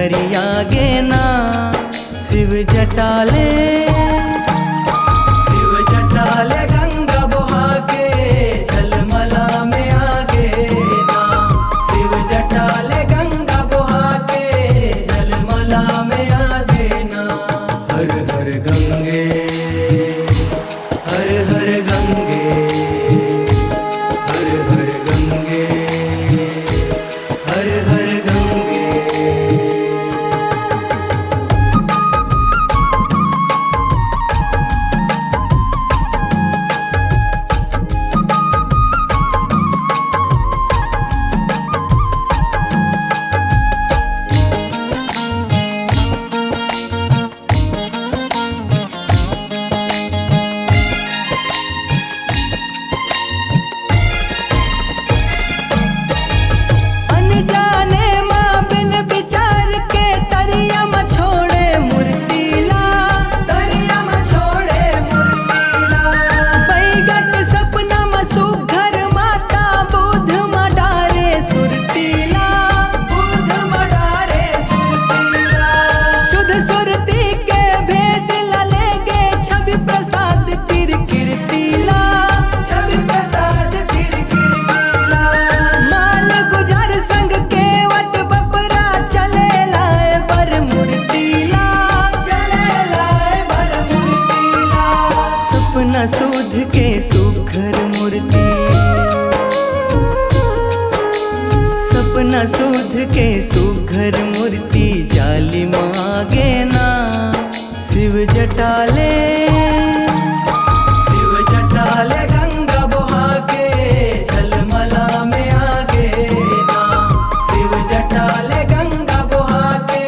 करिया गेना शिव जटाले गंगा बहा के झलमला में आगे ना। शिव जटाले गंगा बहा के झलमला में आगे ना। हर हर गंगे हर हर गंगे हर हर गंगे हर हर गंगे। सपना सूद के सुघर मूर्ति सपना सूद के सुघर मूर्ति जाली मांगे ना। शिव जटाले गंगा बहा के झलमला में आगे ना। शिव जटाले गंगा बहा के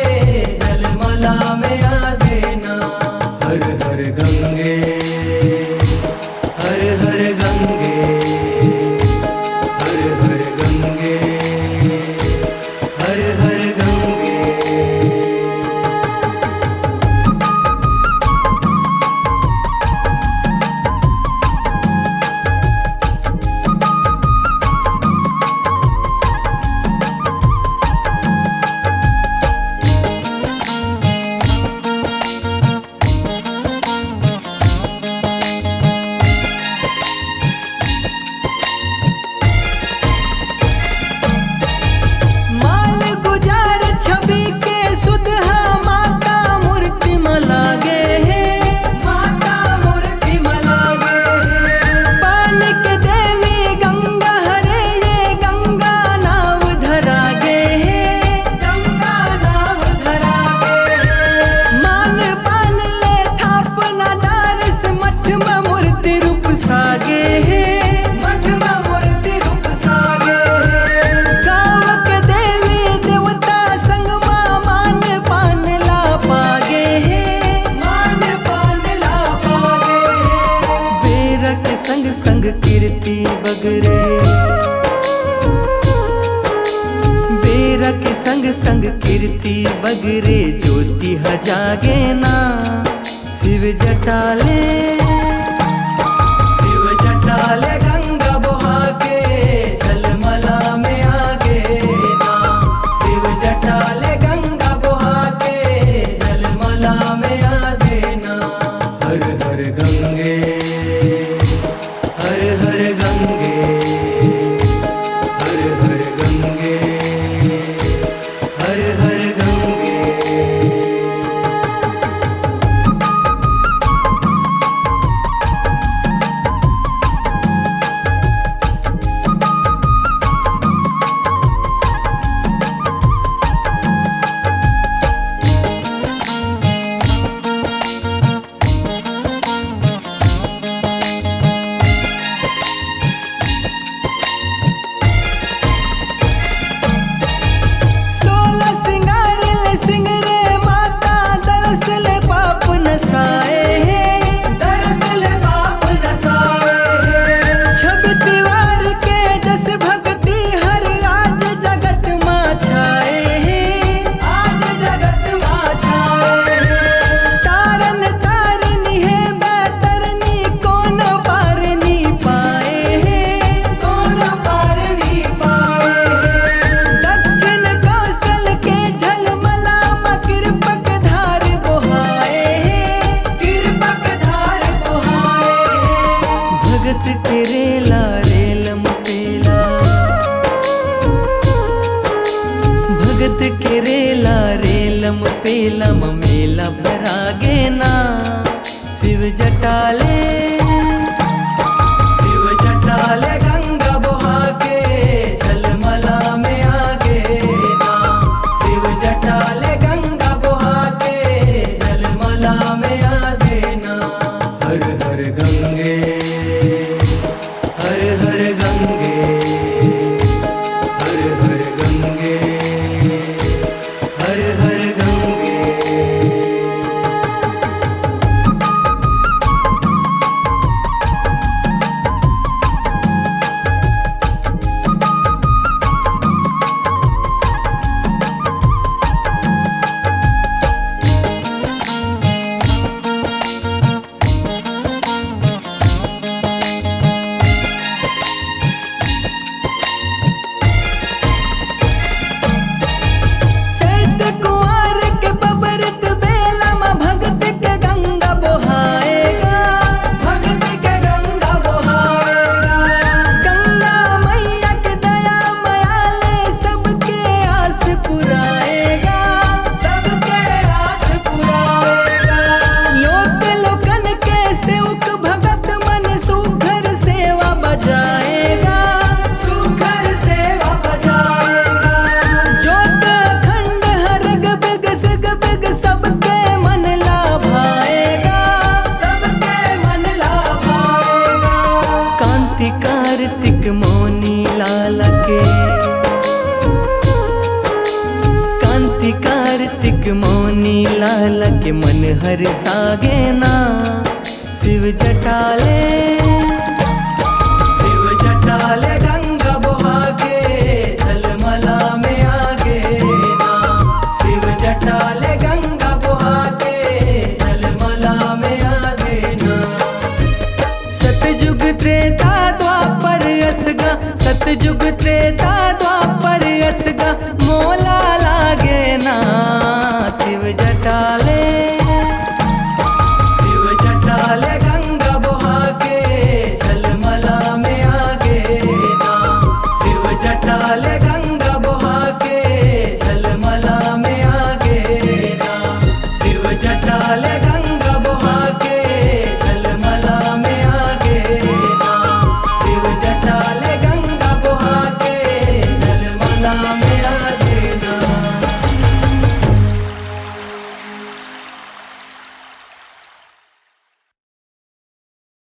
झलमला में आगे ना। हर हर गंगे हर हर गंगे हर हर गंगे हर हर गंगे। संग संग कीर्ति बगरे बेरा के संग संग कीर्ति बगरे ज्योति जागे ना। शिव जटाले गंगा बहा के झलमला में आगे ना। शिव जटाले गंगा बहा के झलमला में आगे ना। हर हर गंगे हर हर गंगे हर हर गंगे हर हर गंगे। जटाले शिव जटाले गंगा बहा के झलमला में आगे ना। शिव जटाले गंगा बहा के झलमला में आगे ना। हर हर गंगे हर हर गंगे हर हर गंगे हर हर गंगे। कार्तिक मौनी लाला के कांति कार्तिक मौनी लाला के मन हर सागे ना। शिव जटाले शिव जटाले गंगा बहा के झलमला में आगे ना। शिव जटाले गंगा बहा के झलमला में आगे ना। सतयुग त्रेता द्वापर असगा सतयुग त्रेता द्वापर असगा मोला लागे ना। शिव जटाले